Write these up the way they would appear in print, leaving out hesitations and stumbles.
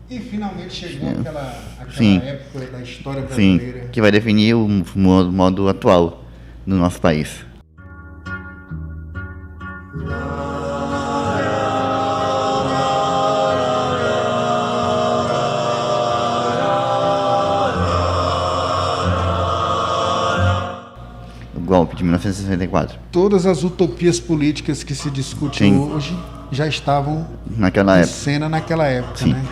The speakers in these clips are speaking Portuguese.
E finalmente chegou aquela Sim. época da história brasileira. Sim, que vai definir o modo atual do nosso país. O golpe de 1964. Todas as utopias políticas que se discutem Sim. hoje já estavam Naquela em época. cena naquela época, Sim. né?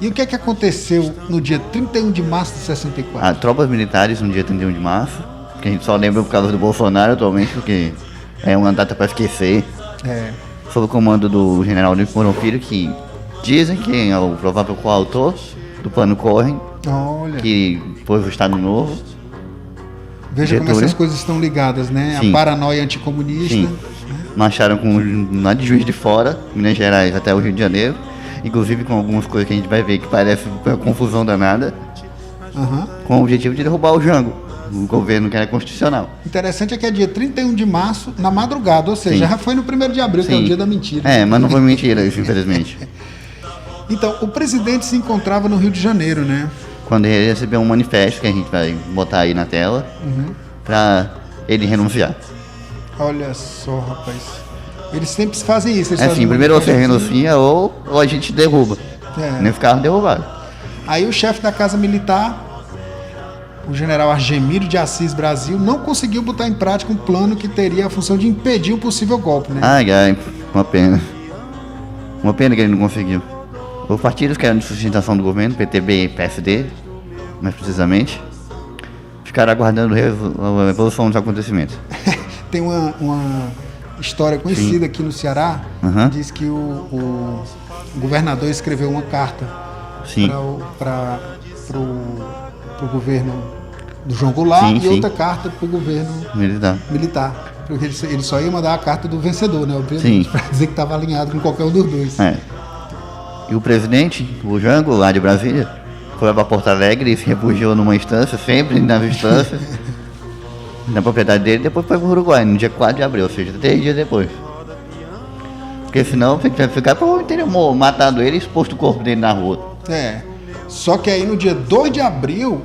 E o que é que aconteceu no dia 31 de março de 64? As tropas militares no dia 31 de março, que a gente só lembra por causa do Bolsonaro atualmente, porque é uma data para esquecer, É, sob o comando do general Nicolau Filho, que dizem que é o provável coautor do Plano Cohen, olha, que pôs o Estado Novo. veja como Getúlio. essas coisas estão ligadas, né? Sim. A paranoia anticomunista. Sim, marcharam lá de Juiz de Fora, Minas Gerais, até o Rio de Janeiro, inclusive com algumas coisas que a gente vai ver que parece uma confusão danada, Aham. com o objetivo de derrubar o Jango, o governo que era constitucional. Interessante é que é dia 31 de março, na madrugada, ou seja, Sim. já foi no 1º de abril, que é o Sim. dia da mentira. É, mas não foi mentira isso, infelizmente. Então, o presidente se encontrava no Rio de Janeiro, né? Quando ele recebeu um manifesto, que a gente vai botar aí na tela, pra ele renunciar. Olha só, rapaz. Eles sempre fazem isso. Eles É fazem assim, um primeiro você manifestozinho. renuncia ou a gente derruba. É. Nesse carro derrubaram. Aí o chefe da Casa Militar, o general Argemiro de Assis Brasil, não conseguiu botar em prática um plano que teria a função de impedir um possível golpe, né? Ai, uma pena. Uma pena que ele não conseguiu. Os partidos que eram de sustentação do governo, PTB e PSD, mais precisamente, ficaram aguardando a evolução dos acontecimentos. Tem uma história conhecida aqui no Ceará, Aham. diz que o governador escreveu uma carta Sim, para o governo do João Goulart Sim, e sim. outra carta para o governo militar. militar. Porque ele só ia mandar a carta do vencedor, né? Obviamente, Sim. para dizer que estava alinhado com qualquer um dos dois. É. E o presidente, o Jango, lá de Brasília, foi para Porto Alegre e se refugiou numa instância, sempre nas instâncias, na propriedade dele, depois foi para o Uruguai, no dia 4 de abril, ou seja, 3 dias depois. Porque senão ficar provavelmente teria matado ele e exposto o corpo dele na rua. É. Só que aí no dia 2 de abril,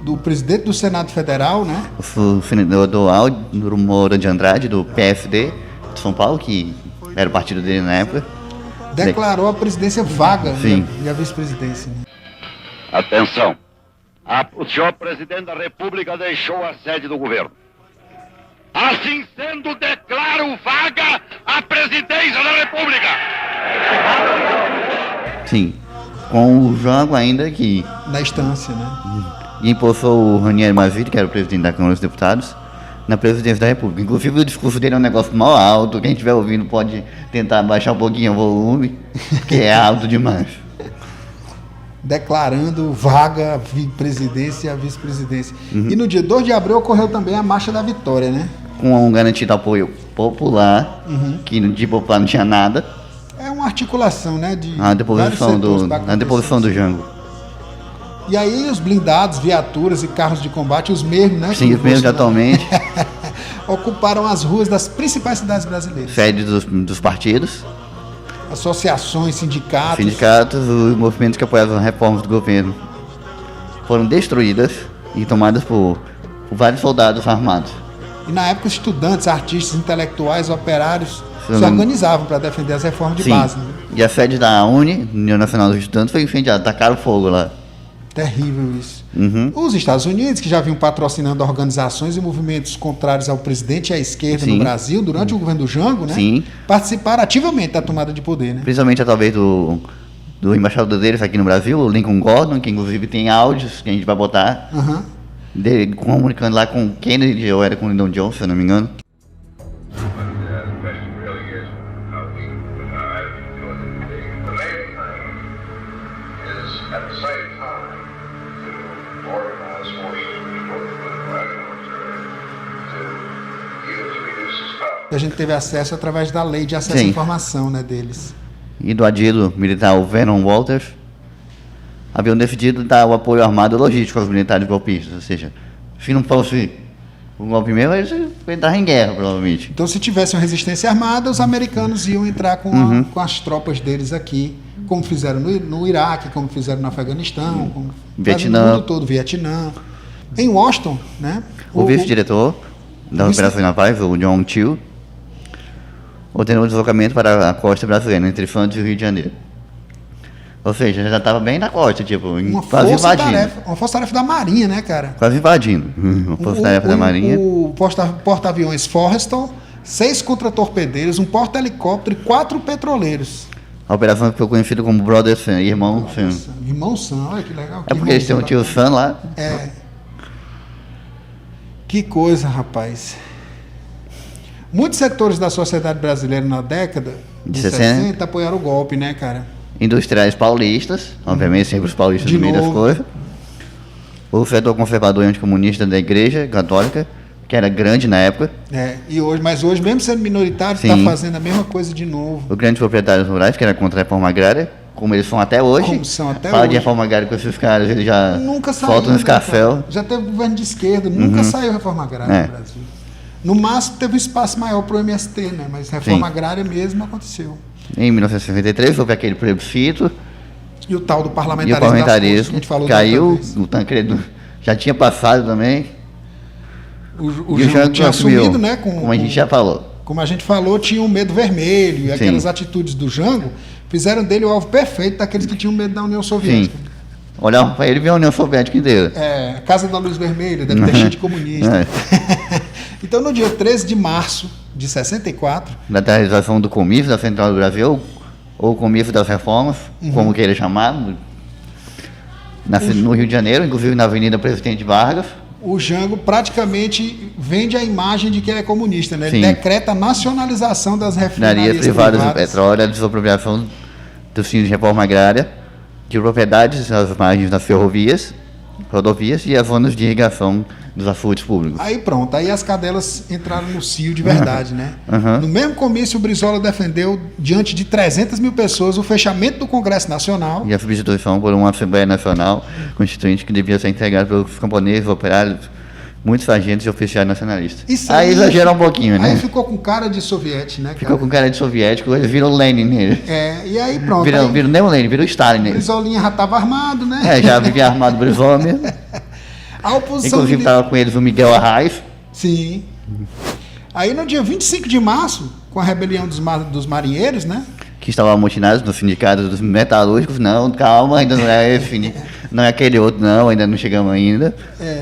do presidente do Senado Federal, né? O senador Aldo Moura de Andrade, do PSD de São Paulo, que era o partido dele na época. Declarou a presidência vaga Sim. e a vice-presidência. Né? Atenção. O senhor presidente da República deixou a sede do governo. Assim sendo, declaro vaga a presidência da República. Sim, com o Jango ainda que Na instância, né? impulsou o Ranieri Mazzilli, que era o presidente da Câmara dos Deputados, na presidência da República. Inclusive o discurso dele é um negócio mal alto, quem estiver ouvindo pode tentar baixar um pouquinho o volume, porque é alto demais. Declarando vaga a presidência e a vice-presidência. Uhum. E no dia 2 de abril ocorreu também a Marcha da Vitória, né? Com um garantido apoio popular, que de popular não tinha nada, É uma articulação, né? De a deposição vários setores pra a deposição do acontecer. Jango. E aí os blindados, viaturas e carros de combate, os mesmos, né? Sim, que os mesmos de Bolsonaro, atualmente, ocuparam as ruas das principais cidades brasileiras. sede dos partidos, Associações, sindicatos. os movimentos que apoiavam as reformas do governo foram destruídas e tomadas por vários soldados armados. E na época estudantes, artistas, intelectuais, operários Sim. se organizavam para defender as reformas de Sim, base. Né? e a sede da UNE, União Nacional dos Estudantes, foi incendiada, tacaram fogo lá. Terrível isso. Uhum. Os Estados Unidos, que já vinham patrocinando organizações e movimentos contrários ao presidente e à esquerda Sim. no Brasil, durante o governo do Jango, né? Sim. Participaram ativamente da tomada de poder, né? Principalmente através do embaixador deles aqui no Brasil, o Lincoln Gordon, que inclusive tem áudios que a gente vai botar, Aham. dele comunicando lá com Kennedy, ou era com Lyndon Johnson, se eu não me engano. A gente teve acesso através da lei de acesso Sim. à informação, né, deles. E do adido militar, o Vernon Walters, haviam decidido dar o apoio armado e logístico aos militares golpistas, ou seja, se não fosse o golpe mesmo, eles iam entrar em guerra, provavelmente. Então, se tivesse uma resistência armada, os americanos iam entrar com, com as tropas deles aqui como fizeram no Iraque, como fizeram no Afeganistão, como Vietnã. no mundo todo, Vietnã. Em Washington, né? O vice-diretor das Operações Navais, o John Chiu, ordenou o deslocamento para a costa brasileira, entre Santos e o Rio de Janeiro. Ou seja, já estava bem na costa, tipo, quase invadindo. Uma força-tarefa da Marinha, né, cara? Quase invadindo. Uma força-tarefa da Marinha. O porta-aviões Forrestal, 6 contra-torpedeiros, um porta-helicóptero e 4 petroleiros. A operação ficou conhecida como Brother Sam, Irmão Sam. Irmão Sam, olha que legal. É porque eles têm um tio Sam lá. É. Que coisa, rapaz. Muitos setores da sociedade brasileira na década de 60 apoiaram o golpe, né, cara? Industriais paulistas, obviamente sempre os paulistas De no meio das novo. coisas. O setor conservador e anticomunista da Igreja Católica, que era grande na época. Mas hoje, mesmo sendo minoritário, está Sim. fazendo a mesma coisa de novo. Os grandes proprietários rurais, que era contra a reforma agrária, como eles são até hoje. Como são até Fala de hoje. reforma agrária com esses caras, eles já Nunca saiu. soltam no né, cara? escafel. Já teve governo de esquerda, nunca saiu reforma agrária no Brasil. No máximo teve um espaço maior para o MST, né? Mas reforma Sim. agrária mesmo aconteceu. Em 1963 houve aquele plebiscito E o tal do e o parlamentarismo, parlamentarismo que a gente falou da caiu, outra vez. o Tancredo já tinha passado também. O E o Jango Jango tinha assumiu, assumido, né? como a gente já falou. Como a gente falou, tinha um medo vermelho. E aquelas atitudes do Jango fizeram dele o alvo perfeito daqueles que tinham medo da União Sim. Soviética. Olhava para ele e via a União Soviética inteira. A Casa da Luz Vermelha, deve ter cheio de comunista. Então, no dia 13 de março de 64, Da realização do comício da Central do Brasil, ou comício das reformas, como queira chamar, no Rio de Janeiro, inclusive na Avenida Presidente Vargas. o Jango praticamente vende a imagem de que ele é comunista, né? Ele Sim. decreta a nacionalização das Refinarias refinarias privadas do privadas. petróleo, a desapropriação dos fins de reforma agrária, de propriedades às margens das ferrovias, rodovias e as zonas de irrigação dos açudes públicos. Aí pronto, aí as cadelas entraram no cio de verdade, né? No mesmo comício, o Brizola defendeu, diante de 300 mil pessoas, o fechamento do Congresso Nacional. E a substituição por uma Assembleia Nacional Constituinte que devia ser integrada pelos camponeses, operários, muitos agentes e oficiais nacionalistas. Isso Aí exagera um pouquinho, né? Aí ficou com cara de soviético, né, cara? Ficou com cara de soviético, ele virou Lenin nele. E aí pronto. Virou nem o Lenin, virou Stalin O nele. Brizolinha já estava armado, né? Já vivia armado o Brizola mesmo. A oposição Inclusive estava com eles o Miguel Arraes. Sim. Aí no dia 25 de março, com a rebelião dos marinheiros, né? Que estavam amotinados no sindicato dos metalúrgicos. Não, calma, ainda não é esse, não é aquele outro, não, ainda não chegamos ainda.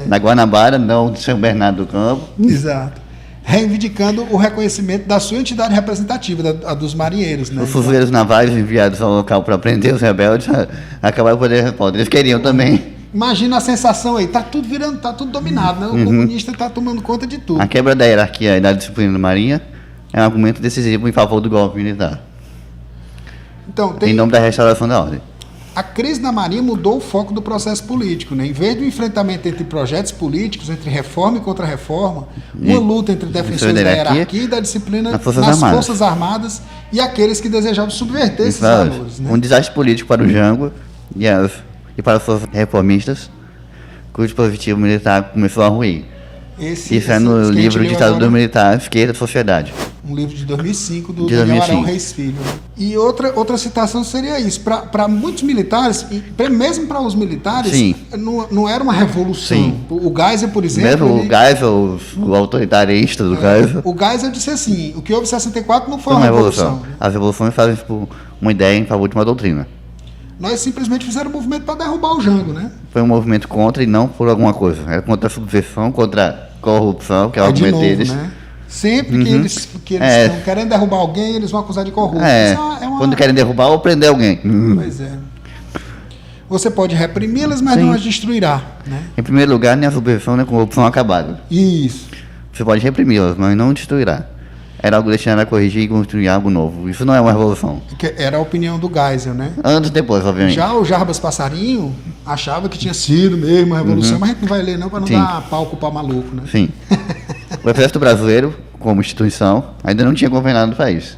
Na Guanabara, não, de São Bernardo do Campo. Exato. Reivindicando o reconhecimento da sua entidade representativa, a dos marinheiros, né? Os fuzileiros navais enviados ao local para prender os rebeldes acabaram por responder. Eles queriam também. Imagina a sensação aí, tá tudo virando, tá tudo dominado, né? O comunista tá tomando conta de tudo. A quebra da hierarquia e da disciplina da Marinha é um argumento decisivo em favor do golpe militar, Então, em nome da restauração da ordem. a crise na Marinha mudou o foco do processo político, né? Em vez do enfrentamento entre projetos políticos, entre reforma e contra-reforma, uma luta entre defensores da hierarquia e da disciplina nas Forças Armadas e aqueles que desejavam subverter esses valores, né? Um desastre político para o Jango e para as forças reformistas, cujo dispositivo militar começou a ruir. Isso é no livro Ditadura Militar, Esquerda e Sociedade. Um livro de 2005 do De Daniel 2005. Arão Reis Filho. Né? E outra citação seria isso. Para muitos militares, mesmo para os militares, Sim. não era uma revolução. Sim. O Geisel, por exemplo... Mesmo o Geisel, o autoritarista do Geisel. O Geisel disse assim, o que houve em 64 não foi Foi uma uma revolução. revolução. As revoluções fazem tipo, uma ideia em favor de uma doutrina. Nós simplesmente fizemos um movimento para derrubar o Jango, né? Foi um movimento contra e não por alguma coisa. Era contra a subversão, contra a corrupção, que é o Aí, de argumento novo, deles. né? Sempre que eles estão querendo derrubar alguém, eles vão acusar de corrupto. Quando querem derrubar ou prender alguém. Pois é. Você pode reprimi-las, mas não as destruirá, né? Em primeiro lugar, nem a subversão nem a corrupção acabaram. Isso. Você pode reprimi-las, mas não destruirá. Era algo destinado a corrigir e construir algo novo. Isso não é uma revolução. Que era a opinião do Geisel, né? Anos depois, obviamente. Já o Jarbas Passarinho achava que tinha sido mesmo uma revolução, mas a gente não vai ler não para não dar palco para maluco, né? Sim. O Exército Brasileiro, como instituição, ainda não tinha governado o país.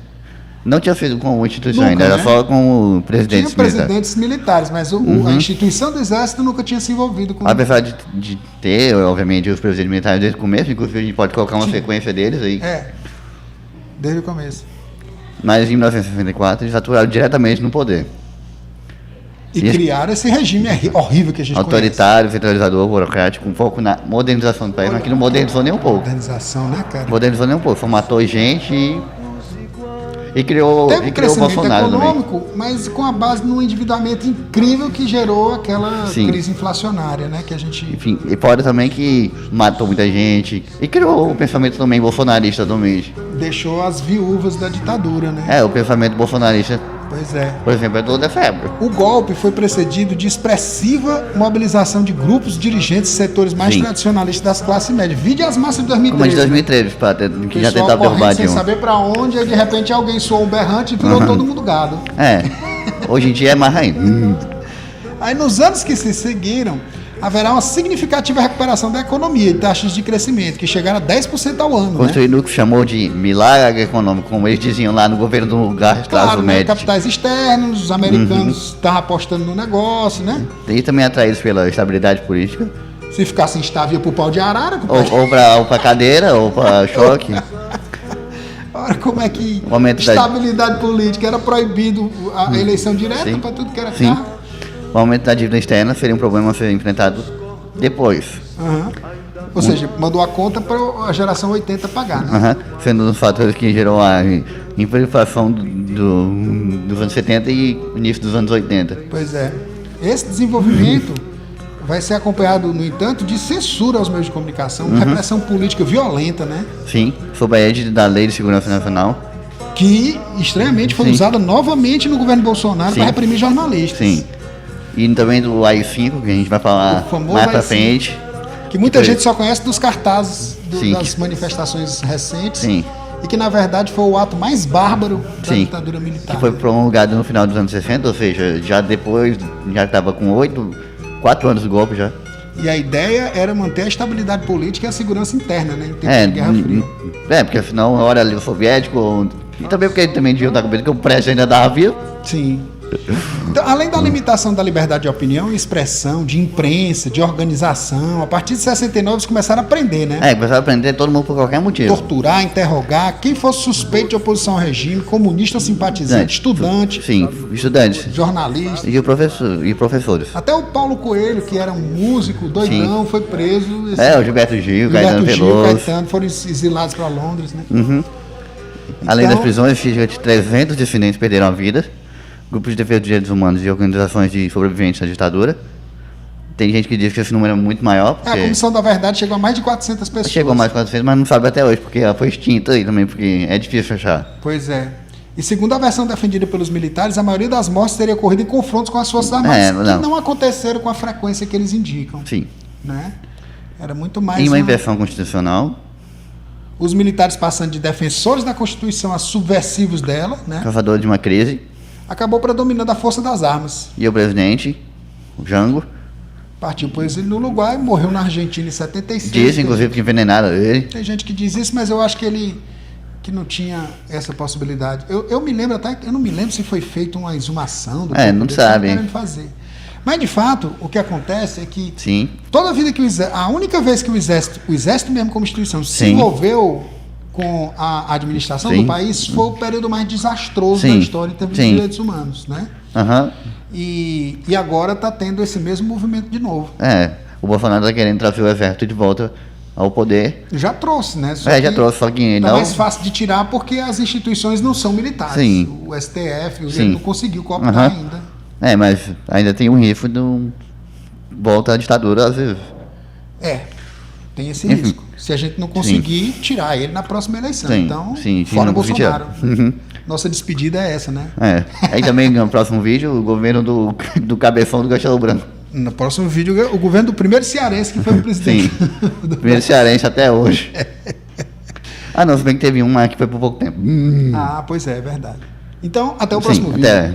Não tinha sido como instituição Nunca, ainda, né? era só como presidentes Tinha militares. presidentes militares, mas a instituição do Exército nunca tinha se envolvido com... Apesar de ter, obviamente, os presidentes militares desde o começo, inclusive a gente pode colocar uma sequência deles aí. Desde o começo. Mas em 1964 eles atuaram diretamente no poder. E criaram esse regime horrível que a gente autoritário, centralizador, burocrático, um pouco na modernização do país, mas que não modernizou nem um pouco. Modernização, né, cara? Modernizou nem um pouco, só matou gente e criou Teve crescimento Bolsonaro econômico, também. mas com a base num endividamento incrível que gerou aquela Sim. crise inflacionária, né? Que a gente... Enfim, e fora também que matou muita gente e criou o pensamento também bolsonarista também. Deixou as viúvas da ditadura, né? O pensamento bolsonarista, Pois é. por exemplo, é toda febre. O golpe foi precedido de expressiva mobilização de grupos dirigentes e setores mais Sim. tradicionalistas das classes médias. Vide as massas de Como a 2013. de 2013, que já Pessoal tentava correndo derrubar sem Dilma. saber pra onde, e de repente alguém soou um berrante e virou todo mundo gado. Hoje em dia é mais ainda. Aí nos anos que se seguiram, haverá uma significativa recuperação da economia e taxas de crescimento, que chegaram a 10% ao ano, né? Construindo o que chamou de milagre econômico, como eles diziam lá no governo do lugar, Claro, né? médio. Capitais externos, os americanos estavam apostando no negócio, né? E também atraídos pela estabilidade política. Se ficasse instável, ia pro pau de arara. Compadre. Ou pra cadeira, ou pra choque. Olha como é que O aumento da- estabilidade política era proibido a eleição direta Sim. para tudo que era Sim. carro. O aumento da dívida externa seria um problema a ser enfrentado depois. Aham. Ou seja, mandou a conta para a geração 80 pagar, né? Sendo um dos fatores que gerou a hiperinflação dos anos 70 e início dos anos 80. Pois é. Esse desenvolvimento vai ser acompanhado, no entanto, de censura aos meios de comunicação, repressão política violenta, né? Sim, sob a égide da Lei de Segurança Nacional. Que, estranhamente, foi Sim. usada novamente no governo Bolsonaro Sim. para reprimir jornalistas. Sim. E também do AI-5, que a gente vai falar O famoso mais pra AI-5. frente. Que muita Foi. gente só conhece dos cartazes Sim. das manifestações recentes. Sim. E que, na verdade, foi o ato mais bárbaro da Sim. ditadura militar. Que foi promulgado no final dos anos 60, ou seja, já depois, já estava com 4 anos do golpe já. E a ideia era manter a estabilidade política e a segurança interna, né? Em tempos de Guerra Fria. Porque afinal, hora ali o soviético, e também porque ele também devia estar com medo que o Prestes ainda dava vivo. Sim. Então, além da limitação da liberdade de opinião e expressão, de imprensa, de organização, a partir de 69 eles começaram a aprender, né? Começaram a prender todo mundo por qualquer motivo. Torturar, interrogar, quem fosse suspeito de oposição ao regime, comunista, simpatizante, estudante, Sim, estudantes. jornalista. E professores. Até o Paulo Coelho, que era um músico doidão, foi preso. O Gilberto Gil, Caetano Veloso. Caetano foram exilados para Londres, né? Além Então- das prisões, cerca de 300 dissidentes perderam a vida. Grupos de defesa dos direitos humanos e organizações de sobreviventes da ditadura. Tem gente que diz que esse número é muito maior. A Comissão da Verdade chegou a mais de 400 pessoas. Chegou mais 400, mas não sabe até hoje, porque ela foi extinta aí também, porque é difícil achar. Pois é. E segundo a versão defendida pelos militares, a maioria das mortes teria ocorrido em confrontos com as Forças Armadas, que não aconteceram com a frequência que eles indicam. Sim. Né? Era muito mais Em uma inversão constitucional, os militares passando de defensores da Constituição a subversivos dela, né? causador de uma crise, Acabou predominando a força das armas. e o presidente, o Jango, Partiu para o exílio no Uruguai, morreu na Argentina em 76. disse inclusive que envenenaram ele. Tem gente que diz isso, mas eu acho que ele que não tinha essa possibilidade. Eu me lembro até, eu não me lembro se foi feita uma exumação do não sabe. querendo fazer. Mas de fato, o que acontece é que Sim. toda a vida que a única vez que o exército mesmo como instituição se Sim. envolveu com a administração Sim. do país foi o período mais desastroso Sim. da história em termos de Sim. direitos humanos, né? Aham. E agora está tendo esse mesmo movimento de novo. O Bolsonaro está querendo trazer o exército de volta ao poder. Já trouxe, né? Já trouxe, só que Tá não. mais fácil de tirar porque as instituições não são militares. Sim. O STF, Sim. ele não conseguiu cooptar Aham. ainda. Mas ainda tem um risco de volta à ditadura às vezes. Tem esse risco. Se a gente não conseguir tirar ele na próxima eleição. Sim, Então, sim, fora não Bolsonaro. tirar. Nossa despedida é essa, né? Aí também no próximo vídeo, o governo do cabeção do Castelo Branco. No próximo vídeo, o governo do primeiro cearense que foi o presidente. Sim. Primeiro cearense até hoje. Não, se bem que teve uma que foi por pouco tempo. Pois é verdade. Então, até o próximo vídeo. Até.